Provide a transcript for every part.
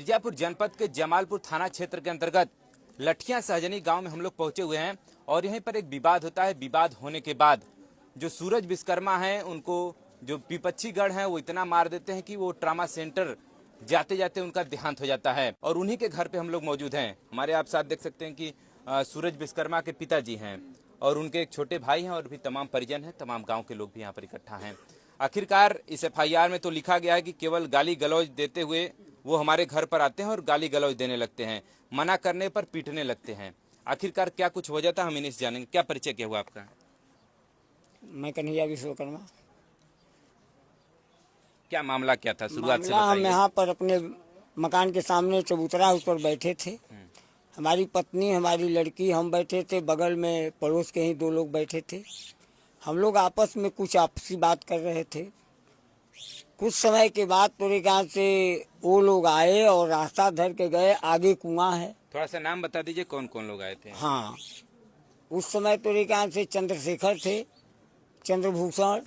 मिर्जापुर जनपद के जमालपुर थाना क्षेत्र के अंतर्गत लठिया सहजनी गांव में हम लोग पहुंचे हुए हैं और यहीं पर एक विवाद होता है। विवाद होने के बाद जो सूरज विश्वकर्मा हैं उनको जो विपक्षीगढ़ हैं वो इतना मार देते हैं कि वो ट्रामा सेंटर जाते जाते उनका देहांत हो जाता है। और उन्हीं के घर पे हम लोग मौजूद हैं। हमारे आप साथ देख सकते हैं कि सूरज विश्वकर्मा के पिताजी हैं और उनके एक छोटे भाई हैं और भी तमाम परिजन हैं, तमाम गाँव के लोग भी यहाँ पर इकट्ठा हैं। आखिरकार इस FIR में तो लिखा गया है कि केवल गाली गलौज देते हुए वो हमारे घर पर आते हैं और गाली गलौज देने लगते हैं, मना करने पर पीटने लगते हैं। आखिरकार क्या कुछ वजह था, हम इन्हीं से जानेंगे। क्या परिचय क्या हुआ आपका? मैं कन्हैया विश्वकर्मा। क्या मामला क्या था, शुरुआत से हम बताइए। यहाँ पर अपने मकान के सामने चबूतरा उस पर बैठे थे। हमारी पत्नी, हमारी लड़की, हम बैठे थे। बगल में पड़ोस के ही 2 लोग बैठे थे। हम लोग आपस में कुछ आपसी बात कर रहे थे। कुछ समय के बाद पूरे गांव से वो लोग आए और रास्ता धर के गए। आगे कुआं है। थोड़ा सा नाम बता दीजिए, कौन कौन लोग आए थे? हाँ, उस समय पूरे गांव से चंद्रशेखर थे, चंद्रभूषण,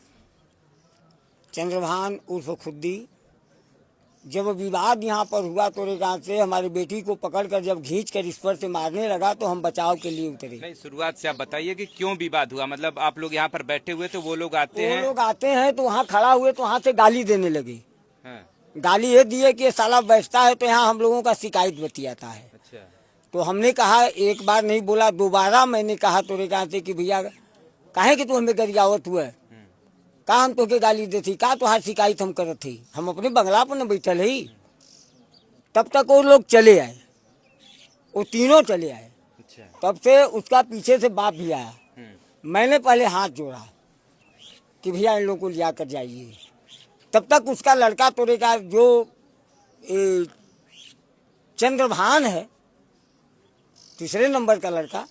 चंद्रभान उर्फ खुद्दी। जब विवाद यहाँ पर हुआ तो गांव से हमारी बेटी को पकड़कर जब खींच कर इस पर से मारने लगा तो हम बचाव के लिए उतरे। नहीं, शुरुआत से आप बताइए कि क्यों विवाद हुआ। मतलब आप लोग यहाँ पर बैठे हुए तो वो लोग आते हैं तो वहाँ खड़ा हुए तो वहाँ से गाली देने लगे। हाँ। गाली ये दिए कि ये साला बैठता है तो यहाँ हम लोगों का शिकायत बतियाता है। अच्छा। तो हमने कहा, एक बार नहीं बोला, दोबारा मैंने कहा तो गांव से कि भैया काहे कि तू हमें गरियावत हुआ, का हम तो के गाली देती, का तुहार शिकायत हम करत थी, हम अपने बंगला पर न बैठल ही। तब तक वो लोग चले आए, वो तीनों चले आए। अच्छा। तब से उसका पीछे से बाप भी आया। मैंने पहले हाथ जोड़ा कि भैया इन लोगों को लिया कर जाइए। तब तक उसका लड़का तोरे का जो चंद्रभान है, तीसरे नंबर का लड़का,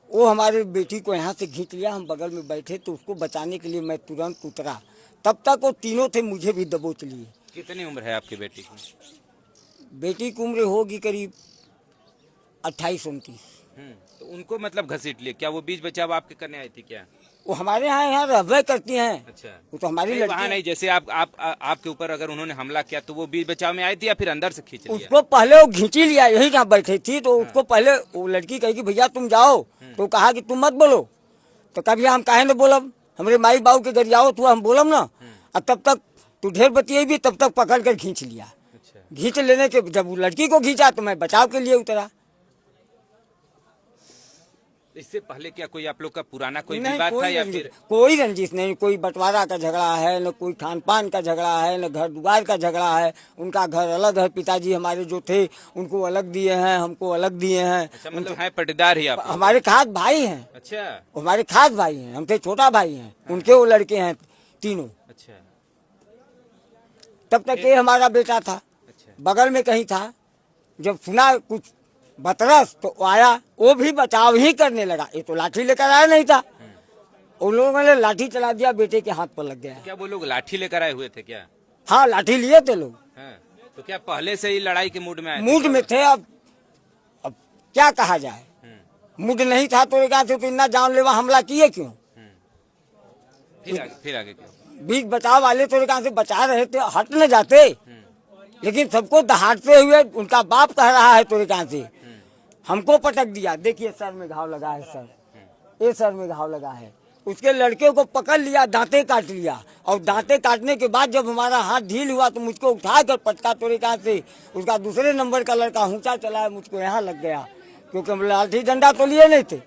वो हमारी बेटी को यहाँ से खींच लिया। हम बगल में बैठे तो उसको बचाने के लिए मैं तुरंत उतरा। तब तक वो तीनों थे, मुझे भी दबोच लिए। कितनी उम्र है आपकी बेटी की? बेटी की उम्र होगी करीब 28-29। तो उनको मतलब घसीट लिए क्या? वो बीच बचाव आपके करने आई थी क्या? वो हमारे यहाँ रहबे करती हैं। अच्छा। वो तो हमारी वहाँ लड़की नहीं, जैसे आपके ऊपर अगर उन्होंने हमला किया तो वो बीच बचाव में आई थी या फिर अंदर से खींच लिया? उसको पहले वो खींची लिया, यही जहाँ बैठी थी। तो उसको पहले वो लड़की कही कि भैया तुम जाओ। तो कहा कि तुम मत बोलो। तो कभी हम काहे न बोलब, हमारे माई बाबू के गरियाओ तो हम बोलब ना। और तब तक तू ढेर बतिये भी, तब तक पकड़ कर खींच लिया। अच्छा। खींच लेने के जब वो लड़की को खींचा तो मैं बचाव के लिए उतरा। इससे पहले क्या कोई आप लोग का पुराना कोई विवाद था या फिर? कोई रंजिश नहीं, कोई बंटवारा का झगड़ा है, न कोई खान पान का झगड़ा है, न घर दुआर का झगड़ा है। उनका घर अलग है, पिताजी हमारे जो थे उनको अलग दिए हैं, हमको अलग दिए हैं। अच्छा, मतलब है पटीदार ही आप? हमारे खास भाई हैं। अच्छा। हमारे खास भाई हैं, हमसे छोटा भाई हैं। उनके वो लड़के हैं तीनों। अच्छा। तब तक ये हमारा बेटा था, बगल में कहीं था। जब सुना कुछ बतरस तो आया, वो भी बचाव ही करने लगा। ये तो लाठी लेकर आया नहीं था, उन लोगों ने लाठी चला दिया, बेटे के हाथ पर लग गया। क्या वो लोग लाठी लेकर आए हुए थे क्या? हाँ, लाठी लिए थे लोग। हाँ। तो क्या पहले से ही लड़ाई के मूड में आए थे? मूड में थे। अब क्या कहा जाए, मूड नहीं था तो एक तो इतना जानलेवा हमला किए क्यों? फिर आगे क्यों? बीच बचाव वाले तो से बचा रहे थे, हट न जाते। लेकिन सबको दहाड़ते हुए उनका बाप कह रहा है तो से हमको पटक दिया। देखिए सर में घाव लगा है, सर ये सर में घाव लगा है। उसके लड़के को पकड़ लिया, दांते काट लिया। और दांते काटने के बाद जब हमारा हाथ ढील हुआ तो मुझको उठाकर पटका तोरे से उसका दूसरे नंबर का लड़का ऊंचा चला है, मुझको यहाँ लग गया। क्योंकि लाठी डंडा तो लिए नहीं थे।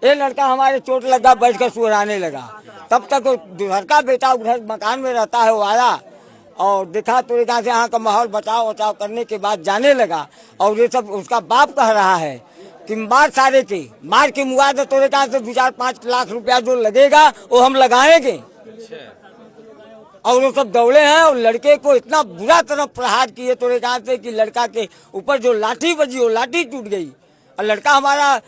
ये लड़का हमारे चोट लगा, बैठकर सुहराने लगा। तब तक दूसर का बेटा उधर मकान में रहता है, वो आया और देखा तो से यहाँ का माहौल बचाव करने के बाद जाने लगा। और ये सब उसका बाप कह रहा है कि मार सारे के, मार के मुआवजा तो से 2-4-5 लाख रुपया जो लगेगा वो हम लगाएंगे। और वो सब दौड़े हैं और लड़के को इतना बुरा तरह प्रहार किए तो से कि लड़का के ऊपर जो लाठी बजी वो लाठी टूट गई और लड़का हमारा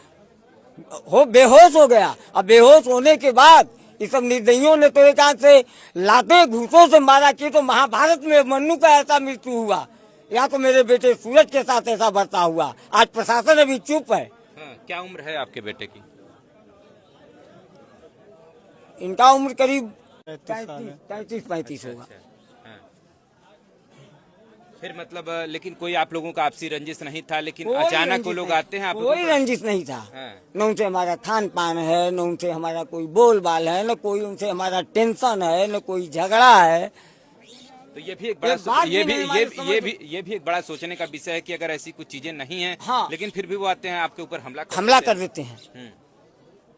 बेहोश हो गया। अब बेहोश होने के बाद इस सब निर्दयियों ने तो से लाते घूसों से मारा कि तो महाभारत में मन्नू का ऐसा मृत्यु हुआ, या तो मेरे बेटे सूरज के साथ ऐसा बर्ताव हुआ। आज प्रशासन अभी चुप है। हाँ, क्या उम्र है आपके बेटे की? इनका उम्र करीब 33-35 होगा। हाँ। फिर मतलब लेकिन कोई आप लोगों का आपसी रंजिश नहीं था, लेकिन कोई अचानक रंजिश वो लोग नहीं, आते हैं आप लोगों कोई पर? रंजिश नहीं था। हाँ। न उनसे हमारा खान पान है, न उनसे हमारा कोई बोल बाल है, न कोई उनसे हमारा टेंशन है, न कोई झगड़ा है। तो ये भी एक बड़ा एक बात ये भी भी नहीं ये हमारे भी- समझ ये भी ये भी एक बड़ा सोचने का विषय है कि अगर ऐसी कुछ चीजें नहीं हैं, हाँ। लेकिन फिर भी वो आते हैं आपके ऊपर हमला हमला देते कर देते हैं हम्म।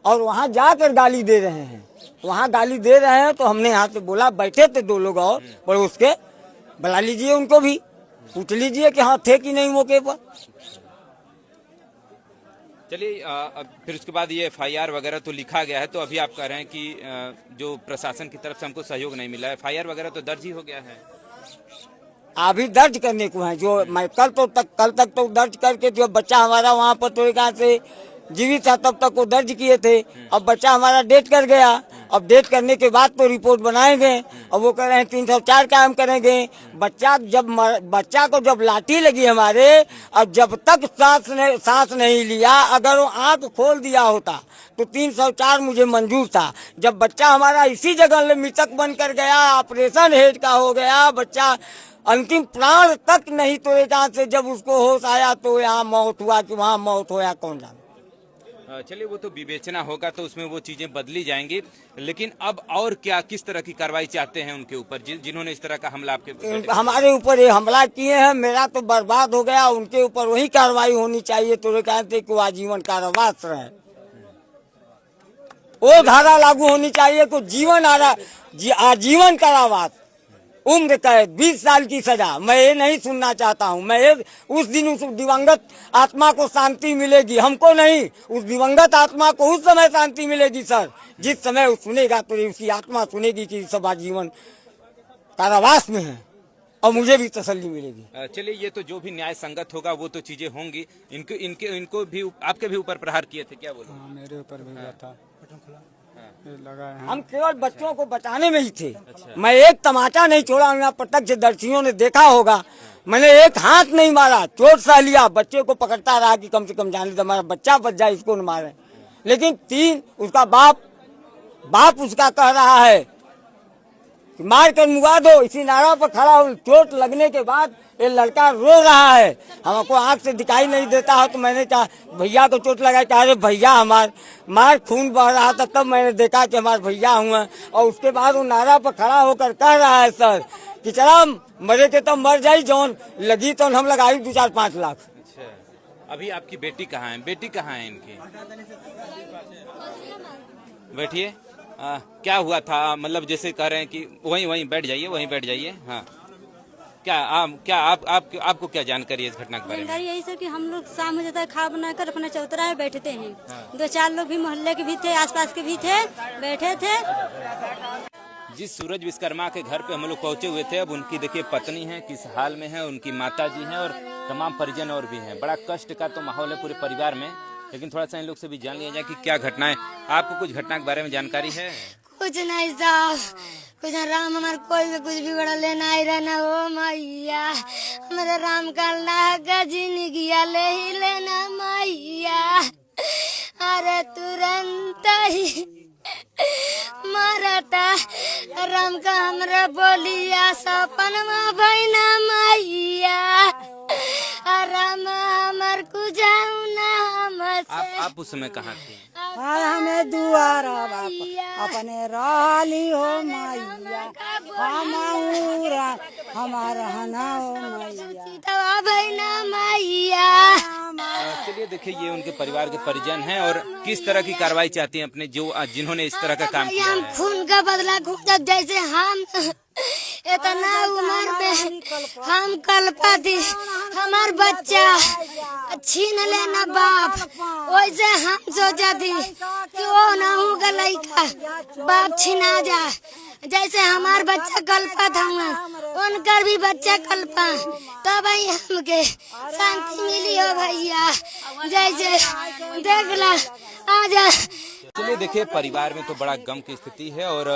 और वहाँ जाकर गाली दे रहे हैं। वहाँ गाली दे रहे हैं तो हमने यहाँ से बोला, बैठे थे 2 लोग और पड़ोस के, बुला लीजिए उनको भी, पूछ लीजिए कि हाँ थे कि नहीं मौके पर। चलिए अब फिर उसके बाद ये FIR वगैरह तो लिखा गया है, तो अभी आप कह रहे हैं कि जो प्रशासन की तरफ से हमको सहयोग नहीं मिला है। FIR वगैरह तो दर्ज ही हो गया है। अभी दर्ज करने को है, जो मैं कल तक तो दर्ज करके, जो बच्चा हमारा वहाँ पर तो कहाँ से जीवित था तब तक वो दर्ज किए थे। अब बच्चा हमारा डेथ कर गया, अब डेथ करने के बाद तो रिपोर्ट बनाएंगे। अब वो कह रहे हैं 304 कायम करेंगे। बच्चा को जब लाठी लगी हमारे, अब जब तक सांस नहीं लिया, अगर वो आंख खोल दिया होता तो 304 मुझे मंजूर था। जब बच्चा हमारा इसी जगह मृतक बनकर गया, ऑपरेशन हेड का हो गया, बच्चा अंतिम प्राण तक नहीं तोड़े जहाँ से जब उसको होश आया तो यहाँ मौत हुआ कि वहाँ मौत होया कौन जाने। चलिए वो तो विवेचना होगा तो उसमें वो चीजें बदली जाएंगी, लेकिन अब और क्या, किस तरह की कार्रवाई चाहते हैं उनके ऊपर जिन्होंने इस तरह का हमला आपके हमारे ऊपर ये हमला किए हैं? मेरा तो बर्बाद हो गया, उनके ऊपर वही कार्रवाई होनी चाहिए। तो कहते कि वो आजीवन कारावास रहे, वो धारा लागू होनी चाहिए को आजीवन कारावास, उम्र कैद, 20 साल की सजा। मैं ये नहीं सुनना चाहता हूँ। उस दिन उस दिवंगत आत्मा को शांति मिलेगी, हमको नहीं, उस दिवंगत आत्मा को उस समय शांति मिलेगी सर, जिस समय वो सुनेगा तो उसकी आत्मा सुनेगी कि सब आजीवन कारावास में है और मुझे भी तसल्ली मिलेगी। चलिए ये तो जो भी न्याय संगत होगा वो तो चीजें होंगी। इनको भी आपके भी ऊपर प्रहार किए थे, क्या बोले? हाँ, मेरे ऊपर भी हुआ था, लगा है। हम केवल बच्चों को बचाने में ही थे। मैं एक तमाचा नहीं छोड़ा, यहाँ प्रत्यक्षदर्शियों ने देखा होगा। मैंने एक हाथ नहीं मारा, चोट सह लिया, बच्चे को पकड़ता रहा कि कम से कम जाने दे, हमारा बच्चा बच जाए, इसको न मारे। लेकिन उसका बाप उसका कह रहा है कि मार कर मुआ दो। इसी नारा पर खड़ा हूँ, चोट लगने के बाद ये लड़का रो रहा है, हमको आंख से दिखाई नहीं देता है। तो मैंने कहा भैया को चोट लगा, कहा अरे भैया मार खून बह रहा था, तब मैंने देखा कि हमारे भैया हुए। और उसके बाद वो नारा पर खड़ा होकर कह रहा है सर कि चला मरे के तो मर जाई, जौन लगी तो हम लगाई 2-4-5 लाख। अच्छा, अभी आपकी बेटी कहाँ है? बेटी कहाँ है इनकी? बैठिए। क्या हुआ था, मतलब जैसे कह रहे हैं कि वहीं बैठ जाइए। हाँ, आपको क्या जानकारी है इस घटना के बारे में? जानकारी यही सर कि हम लोग शाम हो जाता है, खा बनाकर अपना चौतरा में बैठते हैं। 2-4 लोग भी मोहल्ले के भी थे, आसपास के भी थे, बैठे थे। जिस सूरज विश्वकर्मा के घर पे हम लोग पहुंचे हुए थे, अब उनकी देखिए पत्नी है किस हाल में है, उनकी माता जी हैं और तमाम परिजन और भी हैं। बड़ा कष्ट का तो माहौल है पूरे परिवार में, लेकिन थोड़ा सा इन लोग से भी जान लिया जाए कि क्या घटनाएं। आपको कुछ घटना के बारे में जानकारी है? कुछ नहीं साहब, कुछ राम हमारे कोई भी कुछ भी बड़ा लेना ही रहना हो मैया, हमारे राम का लागा जिंदगी ले ही लेना मैया। अरे तुरंत ही मरता राम का हमरा बोलिया सपन में भैना मैया। राम हमार को जाऊ ना हमसे। आप उस समय कहाँ थे? हमें दुआरा अपने राली हो मैया, हमारा रहना हो मैया। चलिए देखिए ये उनके परिवार के परिजन हैं और किस तरह की कार्रवाई चाहती हैं अपने जिन्होंने इस तरह का काम किया हम है। खून का बदला जब जैसे हम इतना उम्र में हम कल्पा थी, हमार बच्चा छीन लेना बाप, वैसे हम सोचा थी कि वो ना होगा लड़का बाप छीना जा। जैसे हमार बच्चा कल्पा था उनकर भी बच्चा कल्पा, तब ही हमके शांति मिली हो भैया। जैसे देख ला आजा। चलिए देखिए परिवार में तो बड़ा गम की स्थिति है और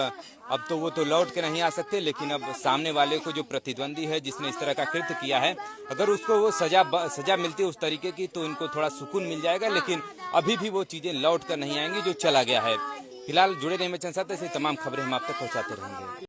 अब तो वो तो लौट के नहीं आ सकते, लेकिन अब सामने वाले को जो प्रतिद्वंदी है जिसने इस तरह का कृत्य किया है, अगर उसको वो सजा मिलती है उस तरीके की तो इनको थोड़ा सुकून मिल जाएगा, लेकिन अभी भी वो चीजें लौट कर नहीं आएंगी जो चला गया है। फिलहाल जुड़े रहिए मेरे साथ, ऐसी तमाम खबरें हम आप तक पहुंचाते रहेंगे।